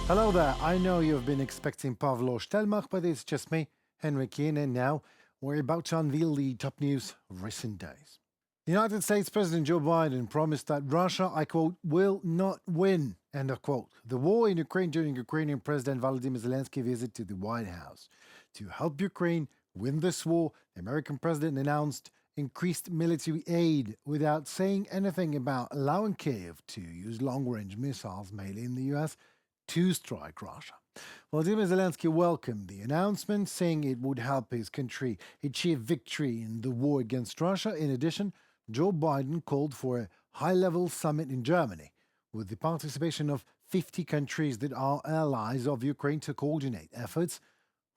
Hello there. I know you've been expecting Pavlo Stelmach, but it's just me, Henry Keane, and now we're about to unveil the top news of recent days. The United States President Joe Biden promised that Russia, I quote, will not win, end of quote, the war in Ukraine during Ukrainian President Volodymyr Zelensky's visit to the White House. To help Ukraine win this war, the American president announced increased military aid without saying anything about allowing Kyiv to use long-range missiles made in the U.S. to strike Russia. Volodymyr Zelenskyy welcomed the announcement, saying it would help his country achieve victory in the war against Russia. In addition, Joe Biden called for a high-level summit in Germany, with the participation of 50 countries that are allies of Ukraine to coordinate efforts.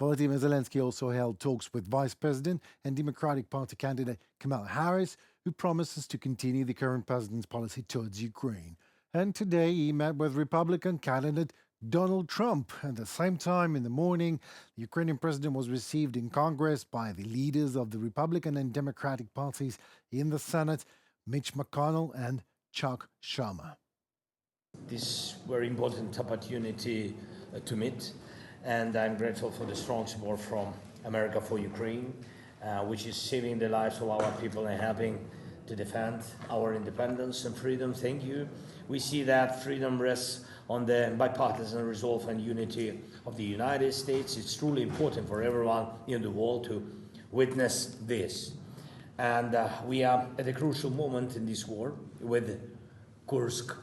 Volodymyr Zelenskyy also held talks with Vice President and Democratic Party candidate Kamala Harris, who promises to continue the current president's policy towards Ukraine. And today he met with Republican candidate Donald Trump. At the same time, in the morning, the Ukrainian president was received in Congress by the leaders of the Republican and Democratic parties in the Senate, Mitch McConnell and Chuck Schumer. This very important opportunity to meet, and I'm grateful for the strong support from America for Ukraine, which is saving the lives of our people and helping to defend our independence and freedom. Thank you. We see that freedom rests on the bipartisan resolve and unity of the United States. It's truly important for everyone in the world to witness this. And we are at a crucial moment in this war. With Kursk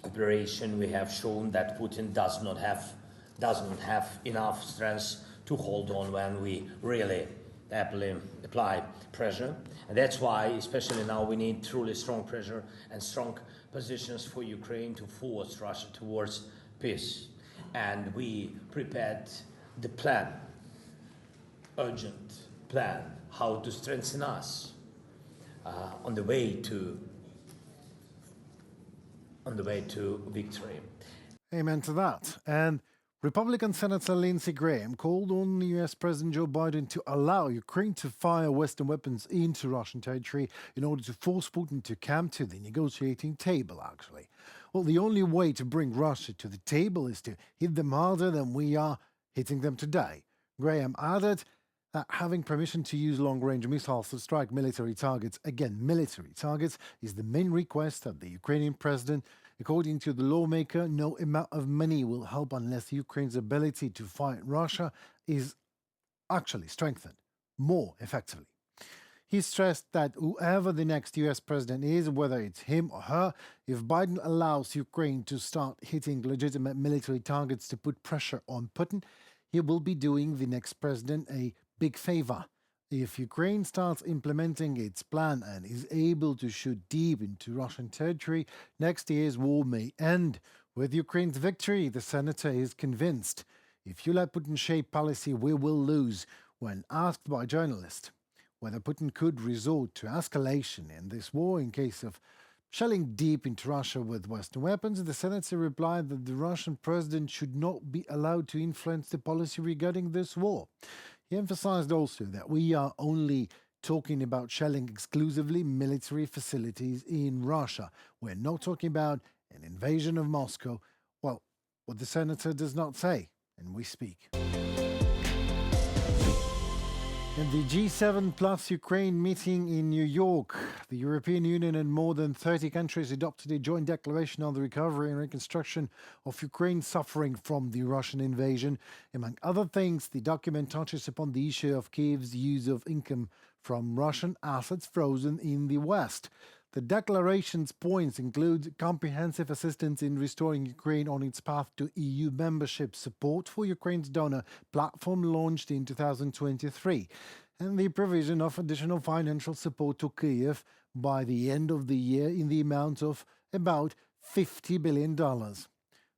operation, we have shown that Putin does not have enough strength to hold on when we really apply pressure. And that's why, especially now, we need truly strong pressure and strong positions for Ukraine to force Russia towards peace. And we prepared the plan, urgent plan, how to strengthen us on the way to victory. Amen to that. And Republican Senator Lindsey Graham called on U.S. President Joe Biden to allow Ukraine to fire Western weapons into Russian territory in order to force Putin to come to the negotiating table, actually. Well, the only way to bring Russia to the table is to hit them harder than we are hitting them today. Graham added that having permission to use long-range missiles to strike military targets, again, military targets, is the main request of the Ukrainian president. According to the lawmaker, no amount of money will help unless Ukraine's ability to fight Russia is actually strengthened more effectively. He stressed that whoever the next US president is, whether it's him or her, if Biden allows Ukraine to start hitting legitimate military targets to put pressure on Putin, he will be doing the next president a big favor. If Ukraine starts implementing its plan and is able to shoot deep into Russian territory, next year's war may end. With Ukraine's victory, the senator is convinced. If you let Putin shape policy, we will lose. When asked by journalists whether Putin could resort to escalation in this war in case of shelling deep into Russia with Western weapons, the senator replied that the Russian president should not be allowed to influence the policy regarding this war. He emphasized also that we are only talking about shelling exclusively military facilities in Russia. We're not talking about an invasion of Moscow. Well, what the senator does not say, and we speak. In the G7 plus Ukraine meeting in New York, the European Union and more than 30 countries adopted a joint declaration on the recovery and reconstruction of Ukraine suffering from the Russian invasion. Among other things, the document touches upon the issue of Kyiv's use of income from Russian assets frozen in the West. The declaration's points include comprehensive assistance in restoring Ukraine on its path to EU membership, support for Ukraine's donor platform launched in 2023, and the provision of additional financial support to Kyiv by the end of the year in the amount of about $50 billion.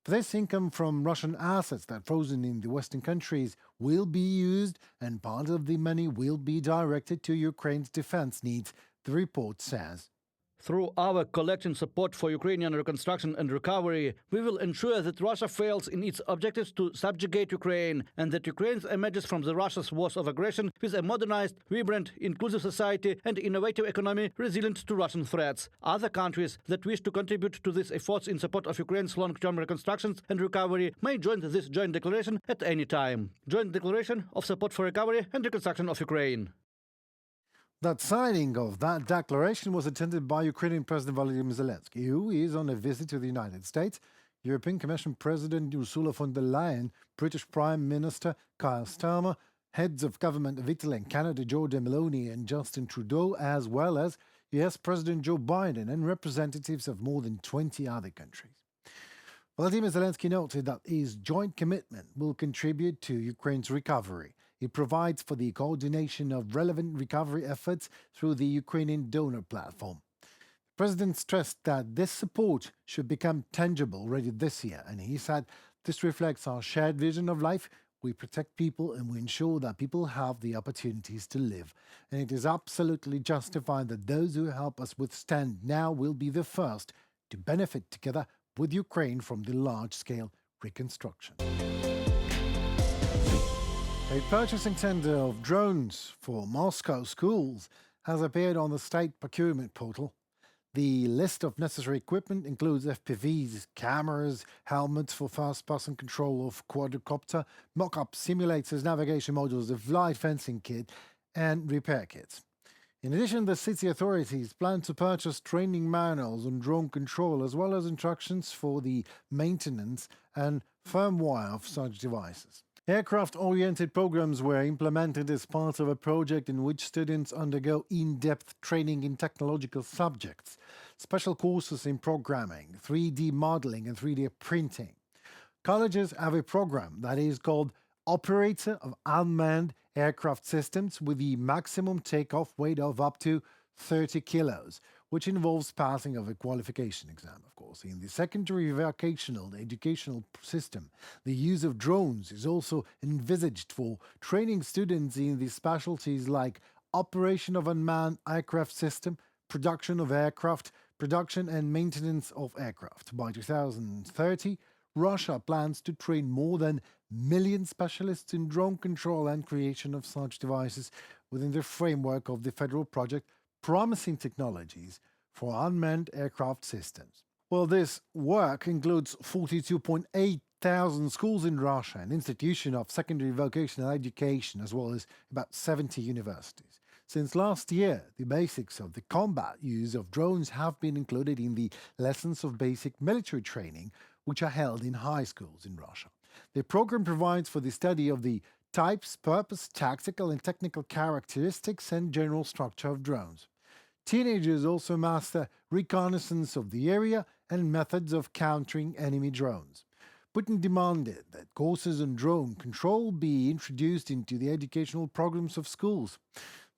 This income from Russian assets that frozen in the Western countries will be used, and part of the money will be directed to Ukraine's defense needs, the report says. Through our collective support for Ukrainian reconstruction and recovery, we will ensure that Russia fails in its objectives to subjugate Ukraine and that Ukraine emerges from the Russia's wars of aggression with a modernized, vibrant, inclusive society and innovative economy resilient to Russian threats. Other countries that wish to contribute to these efforts in support of Ukraine's long-term reconstruction and recovery may join this joint declaration at any time. Joint declaration of support for recovery and reconstruction of Ukraine. That signing of that declaration was attended by Ukrainian President Volodymyr Zelenskyy, who is on a visit to the United States, European Commission President Ursula von der Leyen, British Prime Minister Keir Starmer, heads of government of Italy and Canada, Giorgia Meloni and Justin Trudeau, as well as US President Joe Biden and representatives of more than 20 other countries. Volodymyr Zelenskyy noted that his joint commitment will contribute to Ukraine's recovery. It provides for the coordination of relevant recovery efforts through the Ukrainian donor platform. The President stressed that this support should become tangible already this year, and he said this reflects our shared vision of life. We protect people and we ensure that people have the opportunities to live. And it is absolutely justified that those who help us withstand now will be the first to benefit together with Ukraine from the large-scale reconstruction. A purchasing tender of drones for Moscow schools has appeared on the state procurement portal. The list of necessary equipment includes FPVs, cameras, helmets for first-person control of quadricopter, mock-up simulators, navigation modules, a flight fencing kit, and repair kits. In addition, the city authorities plan to purchase training manuals on drone control as well as instructions for the maintenance and firmware of such devices. Aircraft-oriented programs were implemented as part of a project in which students undergo in-depth training in technological subjects, special courses in programming, 3D modeling and 3D printing. Colleges have a program that is called Operator of Unmanned Aircraft Systems with the maximum takeoff weight of up to 30 kilos, which involves passing of a qualification exam, of course. In the secondary vocational educational system, the use of drones is also envisaged for training students in the specialties like operation of unmanned aircraft system, production of aircraft, production and maintenance of aircraft. By 2030, Russia plans to train more than 1 million specialists in drone control and creation of such devices within the framework of the federal project Promising Technologies for Unmanned Aircraft Systems. Well, this work includes 42.8 thousand schools in Russia, an institution of secondary vocational education, as well as about 70 universities. Since last year, the basics of the combat use of drones have been included in the lessons of basic military training, which are held in high schools in Russia. The program provides for the study of the types, purpose, tactical and technical characteristics and general structure of drones. Teenagers also master reconnaissance of the area and methods of countering enemy drones. Putin demanded that courses on drone control be introduced into the educational programs of schools.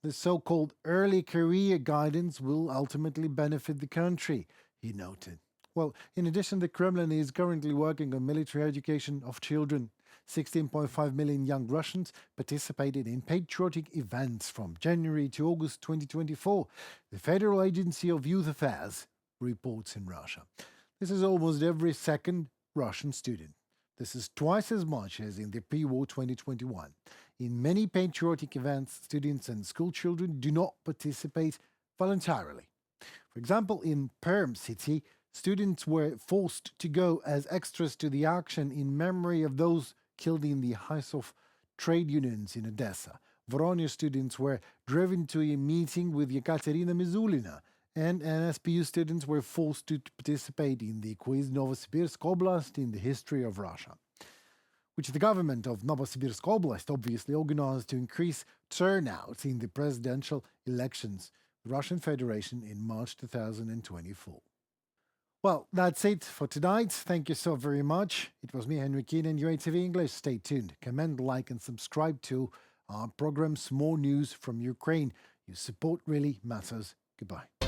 The so-called early career guidance will ultimately benefit the country, he noted. Well, in addition, the Kremlin is currently working on military education of children. 16.5 million young Russians participated in patriotic events from January to August 2024, the Federal Agency of Youth Affairs reports in Russia. This is almost every second Russian student. This is twice as much as in the pre-war 2021. In many patriotic events, students and schoolchildren do not participate voluntarily. For example, in Perm City, students were forced to go as extras to the action in memory of those killed in the height of trade unions in Odessa. Voronezh students were driven to a meeting with Yekaterina Mizulina, and NSPU students were forced to participate in the quiz Novosibirsk Oblast in the history of Russia, which the government of Novosibirsk Oblast obviously organized to increase turnout in the presidential elections, the Russian Federation, in March 2024. Well, that's it for tonight. Thank you so very much. It was me, Henry Keenan, UATV English. Stay tuned. Comment, like, and subscribe to our programs. More news from Ukraine. Your support really matters. Goodbye.